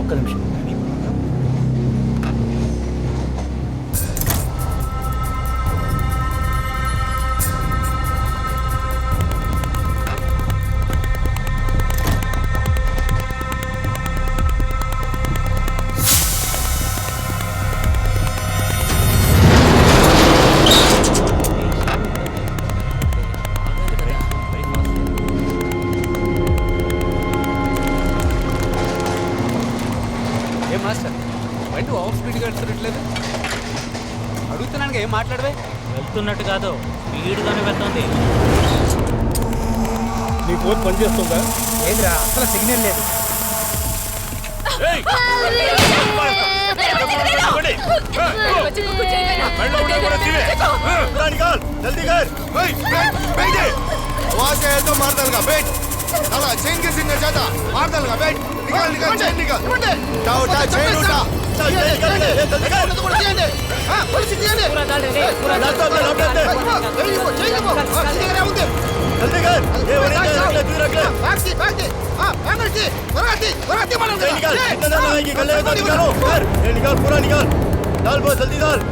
ఒక్క నిమిషం. అడుగుతున్నాను ఏం మాట్లాడవే? వెళ్తున్నట్టు కాదు, స్పీడ్గానే వెళ్తుంది. నీ ఫోన్ పనిచేస్తుందా? లేదురా, అసలు సిగ్నల్ లేదు.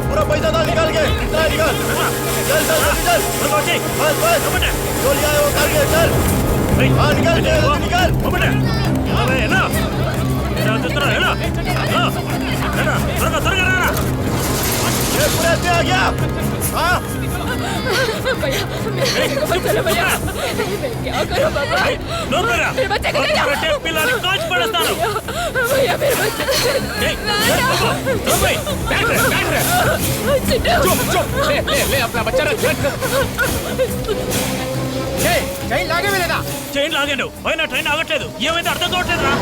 पूरा पैसा डाल निकाल के निकाल चल चल चल बस बस गोली आए वो कर के चल हाँ निकाल निकाल अबे है ना मेरा दूसरा है ना थोड़ा ये पूरा से आ गया हाँ भैया चलो भैया क्या करो बाबा नो मेरा मेरे बच्चे को ले जाओ पिलाने कांच पड़ता है भैया मेरे बच्चे नो भाई बैठ रहे चुप ले अपना बच्चा रख చైన్ లాగే వెళ్ళేదా? చైన్ లాగాను పైన ట్రైన్ ఆగట్లేదు ఏమైంది అర్థం కావట్లేదురా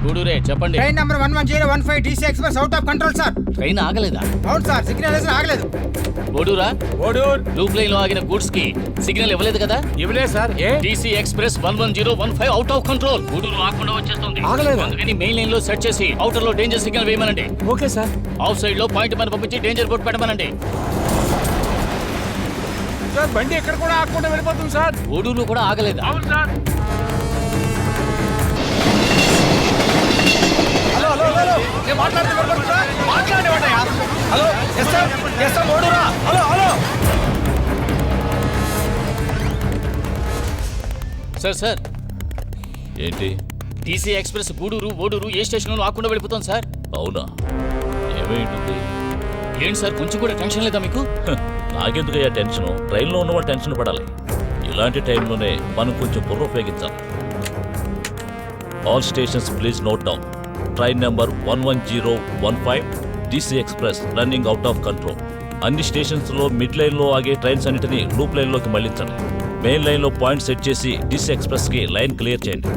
గూడూరే చెప్పండి. Train number 11015 DC express out of control sir. Train ఆగలేదా? అవును సార్, సిగ్నల్ వేసిన ఆగలేదు. గూడూరా? గూడూరు లూప్ లైన్ లో ఆగిన గూడ్స్ కి సిగ్నల్ ఇవ్వలేదు కదా? ఇవ్వలేదు సార్. ఏ DC express 11015 out of control. Gudur ఆగకుండా వచ్చేస్తుంది. ఆగలేదు. అందుకని మెయిన్ లైన్ లో సెట్ చేసి అవుటర్ లో డేంజర్ సిగ్నల్ వేయమనండి. Okay sir. అవుట్ సైడ్ లో పాయింట్ పైన పంపించి డేంజర్ బోర్డ్ పెట్టమనండి. సార్ బండి ఎక్కడ కూడా ఆగకుండా వెళ్ళిపోతుంది సార్. గూడూరులో కూడా ఆగలేదు. అవును సార్. హలో హలో హలో నేను మాట్లాడుతున్నాను సార్. మాట్లాడేవాడయ్యా. హలో ఎస్ సార్ ఓడురా. హలో హలో సార్ ఏంటి DC ఎక్స్ప్రెస్ గూడూరు ఓడూరు ఏ స్టేషన్ లో ఆగకుండా వెళ్ళిపోతుంది సార్. అవునా ఏమైంటుంది ఏంటి సార్ కొంచెం కూడా టెన్షన్ లేదా మీకు? నాకెందుకయ్యా టెన్షన్ ట్రైన్లో ఉన్నవాళ్ళు టెన్షన్ పడాలి ఇలాంటి టైంలోనే మనం కొంచెం బుర్ర ఉపయోగించాలి all stations please note down train number 11015 DC express running out of control అన్ని స్టేషన్స్లో మిడ్ లైన్లో ఆగే ట్రైన్స్ అన్నిటినీ లూప్ లైన్లోకి మళ్లించండి మెయిన్ లైన్లో పాయింట్ సెట్ చేసి DC ఎక్స్ప్రెస్కి లైన్ క్లియర్ చేయండి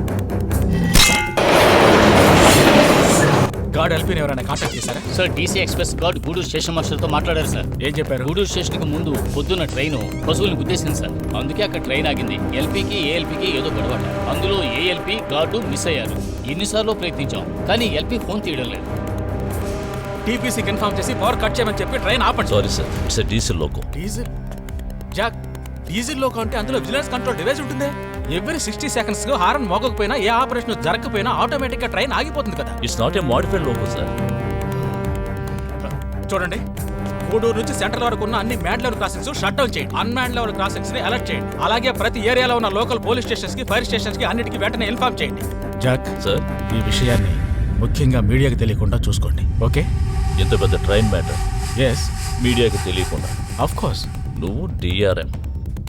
గార్డ్ ఎల్పీని ఎవరైనా కాంటాక్ట్ చేశారా sir? DC express guard Gudur station master తో మాట్లాడారు సార్. ఏం చెప్పారు? గూడూరు స్టేషన్ కి ముందు పొద్దున్న ట్రైన్ పశువులను గుద్దేసింది సార్. అందుకే అక్కడ ట్రైన్ ఆగింది. LPకి ALPకి ఏదో గొడవట. అందులో ALP గార్డు మిస్ అయ్యారు. ఎన్నిసార్లు ప్రయత్నించాం కానీ LP ఫోన్ తీయడం లేదు. TPC కన్ఫర్మ్ చేసి పవర్ కట్ చేయమని చెప్పి ట్రైన్ ఆపండి. Sorry sir it's diesel loco diesel Jack diesel loco అంటే అందులో విజిలెన్స్ కంట్రోల్ డివైస్ ఉంటుంది. ఎవ్రీ 60 seconds హారన్ మోగకపోయినా ఏ ఆపరేషన్ జరగకపోయినా ఆటోమేటిక్ గా ట్రైన్ ఆగిపోతుంది కదా. It's not a modified loco sir చూడండి గూడూరు నుంచి సెంట్రల్ వరకు ఉన్న అన్ని man level crossings shut down చేయండి. అన్మ్యాన్ లెవెల్ క్రాసింగ్స్ ని అలర్ట్ చేయండి. అలాగే ప్రతి ఏరియాలో ఉన్న లోకల్ పోలీస్ స్టేషన్స్ కి ఫైర్ స్టేషన్స్ కి అన్నిటికీ వెంటనే ఇన్ఫార్మ్ చేయండి. జాక్ సార్ ఈ విషయాన్ని ముఖ్యంగా మీడియాకి తెలియకుండా చూసుకోండి. ఓకే? ఎంత పెద్ద ట్రైన్ మ్యాటర్ ఎస్ మీడియాకి తెలియకుండా ఆఫ్ కోర్స్. నువ్వు DRM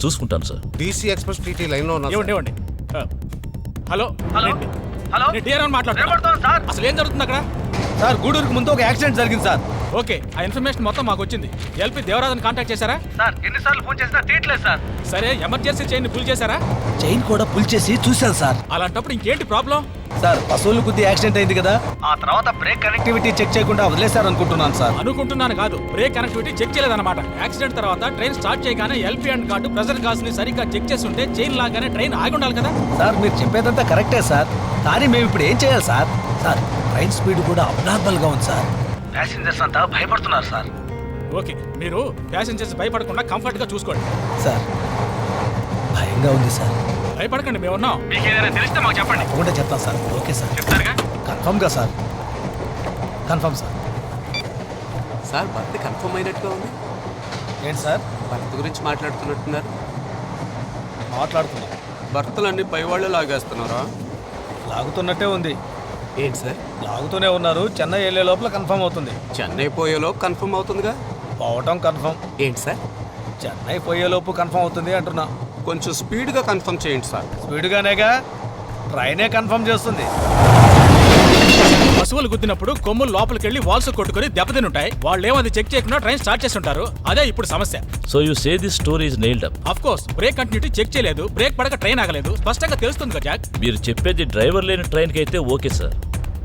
చూసుకుంటాను sir DC express TT line లో ఉన్నా. ఇవ్వండి హలో హలో హలో DRM మాట్లాడుతున్నా. అసలు ఏం జరుగుతుంది అక్కడ? సార్ గూడూరుకు ముందు ఒక యాక్సిడెంట్ జరిగింది సార్. ఓకే, ఆ ఇన్ఫర్మేషన్ మొత్తం మాకు వచ్చింది. LP దేవరాజన్ కాంటాక్ట్ చేశారా? సార్ ఎన్నిసార్లు ఫోన్ చేసినా తీయట్లేదు సార్. సరే, ఎమర్జెన్సీ చైన్ పుల్ చేశారా? చైన్ కూడా పుల్ చేసి చూశాను సార్. అలాంటప్పుడు ఇంకేంటి ప్రాబ్లం? సార్ పశువులు కొద్ది యాక్సిడెంట్ అయింది కదా, ఆ తర్వాత బ్రేక్ కనెక్టివిటీ చెక్ చేయకుండా వదిలేశారు అనుకుంటున్నాను సార్. అనుకుంటున్నాను కాదు, బ్రేక్ కనెక్టివిటీ చెక్ చేయలేదన్నమాట. యాక్సిడెంట్ తర్వాత ట్రైన్ స్టార్ట్ చేయగానే LP and guard pressure gauge ని సరిగ్గా చెక్ చేసి ఉంటే చైన్ లాగానే ట్రైన్ ఆగి ఉండాలి కదా. సార్ మీరు చెప్పేదంతా కరెక్టే సార్, కానీ మేము ఇప్పుడు ఏం చేయాలి సార్? సార్ ట్రైన్ స్పీడ్ కూడా అబ్నార్మల్ గా ఉంది సార్. ప్యాసింజర్స్ అంతా భయపడుతున్నారు సార్. ఓకే, మీరు ప్యాసింజర్స్ భయపడకుండా కంఫర్ట్ గా చూసుకోండి. సార్ భయంగా ఉంది సార్. భయపడకండి, మేము ఉన్నాం. మీకు ఏదైనా తెలిస్తే మాకు చెప్పండి. తప్పకుండా చెప్తాను సార్. Okay sir. చెప్తారుగా? కన్ఫర్మ్గా సార్. Confirm sir. సార్ భర్త కన్ఫర్మ్ అయినట్టుగా ఉంది. ఏంటి సార్ భర్త గురించి మాట్లాడుతున్నట్టున్నారు. మాట్లాడుతున్నా? భర్తలన్నీ పైవాళ్ళే లాగేస్తున్నారా? లాగుతున్నట్టే ఉంది. ఏంటి సార్? లాగుతూనే ఉన్నారు. చెన్నై వెళ్ళే లోపల కన్ఫర్మ్ అవుతుంది. చెన్నై పోయేలో కన్ఫర్మ్ అవుతుందిగా. పోవటం కన్ఫర్మ్. ఏంటి సార్? చెన్నై పోయేలోపు కన్ఫర్మ్ అవుతుంది అంటున్నా. కొంచెం స్పీడ్గా కన్ఫర్మ్ చేయండి సార్. స్పీడ్గానేగా, ట్రైనే కన్ఫర్మ్ చేస్తుంది. పశువులు గుద్దినప్పుడు కొమ్ములు లోపలికి వెళ్ళి వాల్స్ కొట్టుకుని దెబ్బతిని ఉంటాయి. వాళ్ళేమో అది చెక్ చేయకుండా ట్రైన్ స్టార్ట్ చేసి ఉంటారు. అదే ఇప్పుడు సమస్య. So you say this story is nailed up. Of course, brake continuity check చేయలేదు, బ్రేక్ పడక ట్రైన్ ఆగలేదు. స్పష్టంగా తెలుస్తుంది కదా జాక్. మీరు చెప్పేది డ్రైవర్ లేని ట్రైన్కి అయితే ఓకే సార్,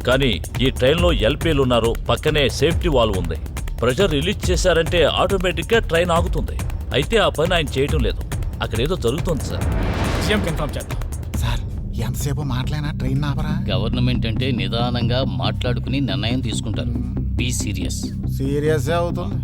కానీ ఈ ట్రైన్లో ఎల్పీలు ఉన్నారు, పక్కనే సేఫ్టీ వాల్వ్ ఉంది. ప్రెషర్ రిలీజ్ చేశారంటే ఆటోమేటిక్గా ట్రైన్ ఆగుతుంది. అయితే ఆ పని ఆయన చేయటం లేదు. అక్కడ ఏదో జరుగుతుంది సార్. విషయం కన్ఫర్మ్ చేద్దాం. సార్ ఎంతసేపు మాట్లాడినా ట్రైన్ ఆపరా? గవర్నమెంట్ అంటే నిదానంగా మాట్లాడుకుని నిర్ణయం తీసుకుంటారు. Be serious. సీరియస్ అవుతుంది.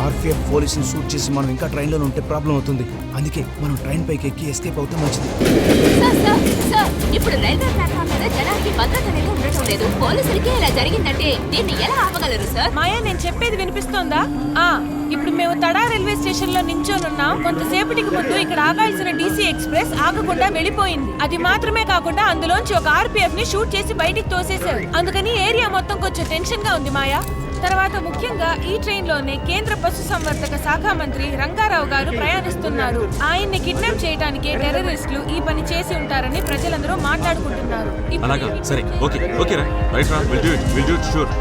ఆర్పీఎఫ్ పోలీసుని షూట్ చేసి మనం ఇంకా ట్రైన్లో ఉంటే ప్రాబ్లం అవుతుంది. అందుకే మనం ట్రైన్ పైకి ఎక్కి ఎస్కేప్ అవుతే మంచిది. సార్ సార్ సార్, ఇప్పుడు రైల్వే ప్లాట్ఫామ్ మీద జనానికి భద్రత అనేది ఉండటం లేదు. పోలీసులకి ఇలా జరిగిందంటే దీన్ని ఎలా ఆపగలరు సార్? మాయా, నేను చెప్పేది వినిపిస్తోందా? ఇప్పుడు మేము తడా రైల్వే స్టేషన్ లో నించోనున్నాం. కొంతసేపటికి ముందు ఇక్కడ ఆగాల్సిన డీసీ ఎక్స్ప్రెస్ ఆగకుండా వెళ్ళిపోయింది. అది మాత్రమే కాకుండా అందులోంచి ఒక ఆర్పీఎఫ్ ని షూట్ చేసి బయటికి తోసేశారు. అందుకని ఏరియా మొత్తం కొంచెం టెన్షన్ గా ఉంది మాయా. తర్వాత ముఖ్యంగా ఈ ట్రైన్ లోనే కేంద్ర పశుసంవర్ధక శాఖ మంత్రి రంగారావు గారు ప్రయాణిస్తున్నారు. ఆయన్ని కిడ్నాప్ చేయడానికి టెర్రరిస్టులు ఈ పని చేసి ఉంటారని ప్రజలందరూ మాట్లాడుకుంటున్నారు. అలాగా, సరే, ఓకే రా, రైట్ రా, విల్ డూ ఇట్ షూర్.